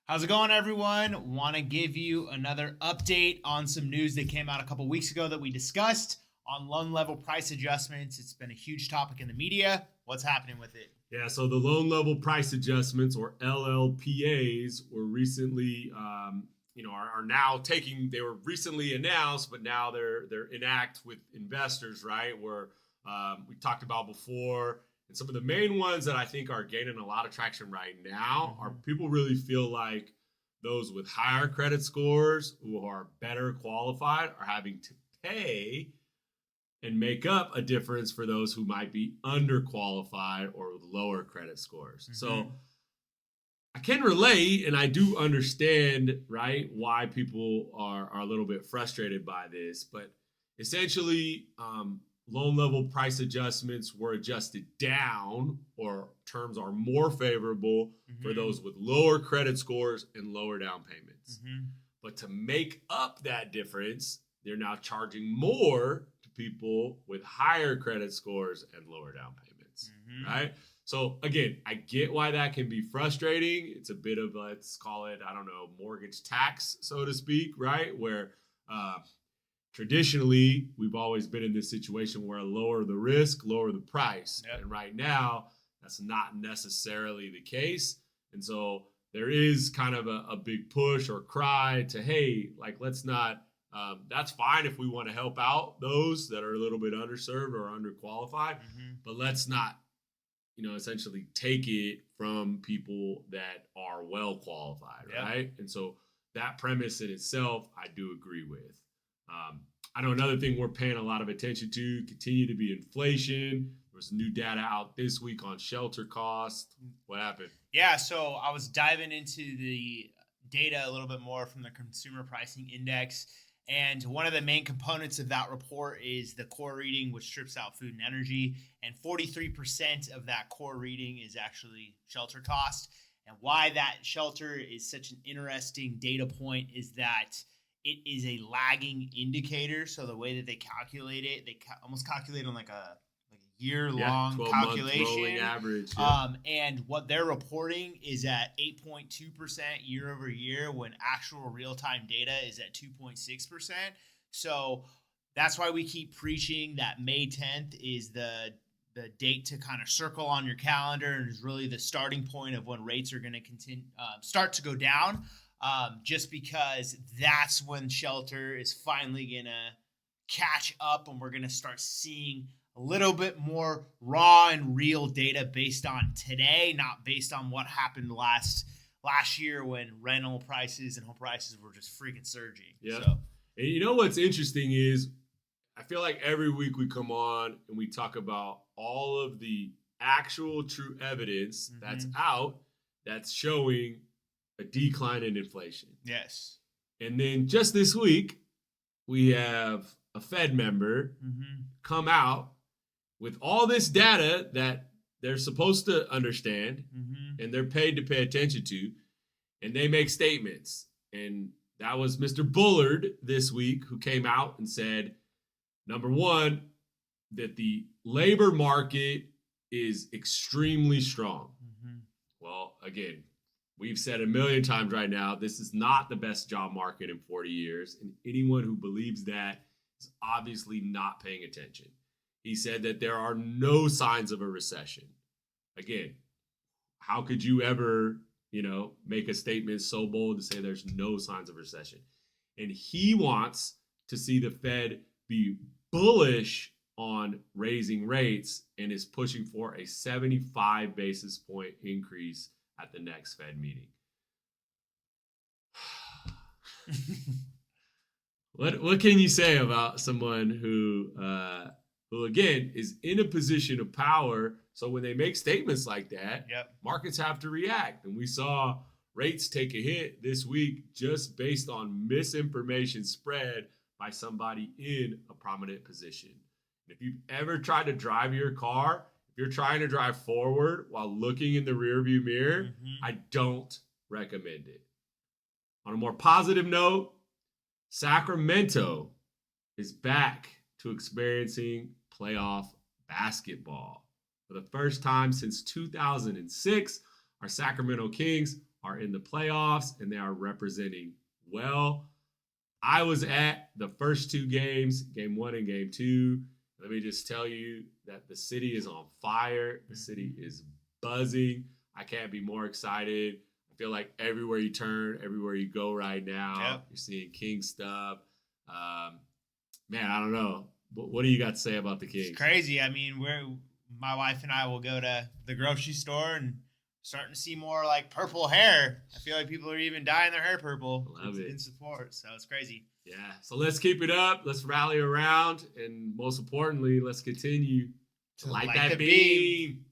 How's it going, everyone? Want to give you another update on some news that came out a couple weeks ago that we discussed on loan level price adjustments. It's been a huge topic in the media. What's happening with it? Yeah, so the loan level price adjustments, or LLPAs, were recently, are now taking. They were recently announced, but now they're enact with investors, right? Where we talked about before, and some of the main ones that I think are gaining a lot of traction right now are people really feel like those with higher credit scores who are better qualified are having to pay and make up a difference for those who might be underqualified or with lower credit scores. So I can relate, and I do understand, right, why people are a little bit frustrated by this. But essentially, loan level price adjustments were adjusted down, or terms are more favorable for those with lower credit scores and lower down payments. But to make up that difference, they're now charging more to people with higher credit scores and lower down payments, right? So again, I get why that can be frustrating. It's a bit of, let's call it, I don't know, mortgage tax, so to speak, right? Where traditionally we've always been in this situation where lower the risk, lower the price. Yep. And right now, that's not necessarily the case. And so there is kind of a big push or cry to, hey, like, let's not, that's fine if we want to help out those that are a little bit underserved or underqualified, but let's not, essentially take it from people that are well qualified, right? And so that premise in itself, I do agree with. I know another thing we're paying a lot of attention to continue to be inflation. There was new data out this week on shelter costs. What happened? Yeah, so I was diving into the data a little bit more from the Consumer Pricing Index. And one of the main components of that report is the core reading, which strips out food and energy. And 43% of that core reading is actually shelter cost. And why that shelter is such an interesting data point is that it is a lagging indicator. So the way that they calculate it, they almost calculate on like a year-long calculation. Rolling average. And what they're reporting is at 8.2% year over year when actual real-time data is at 2.6%. So that's why we keep preaching that May 10th is the date to kind of circle on your calendar, and is really the starting point of when rates are going to continue start to go down, just because that's when shelter is finally going to catch up, and we're going to start seeing a little bit more raw and real data based on today, not based on what happened last year when rental prices and home prices were just freaking surging. Yeah. So. And you know what's interesting is I feel like every week we come on and we talk about all of the actual true evidence that's out that's showing a decline in inflation. Yes. And then just this week, we have a Fed member come out with all this data that they're supposed to understand and they're paid to pay attention to, and they make statements. And that was Mr. Bullard this week, who came out and said, number one, that the labor market is extremely strong. Well, again, we've said a million times right now, this is not the best job market in 40 years. And anyone who believes that is obviously not paying attention. He said that there are no signs of a recession. Again, how could you ever, make a statement so bold to say there's no signs of recession? And he wants to see the Fed be bullish on raising rates and is pushing for a 75 basis point increase at the next Fed meeting. What can you say about someone who again is in a position of power? So when they make statements like that, markets have to react. And we saw rates take a hit this week just based on misinformation spread by somebody in a prominent position. And if you've ever tried to drive your car, if you're trying to drive forward while looking in the rearview mirror, I don't recommend it. On a more positive note, Sacramento is back to experiencing playoff basketball. For the first time since 2006, our Sacramento Kings are in the playoffs and they are representing well. I was at the first two games, game 1 and game 2. Let me just tell you that the city is on fire. The city is buzzing. I can't be more excited. I feel like everywhere you turn, everywhere you go right now, you're seeing King stuff. Man, I don't know. What do you got to say about the Kings? It's crazy. I mean, my wife and I will go to the grocery store and starting to see more like purple hair. I feel like people are even dyeing their hair purple in support. So it's crazy. Yeah. So let's keep it up. Let's rally around. And most importantly, let's continue to light that beam.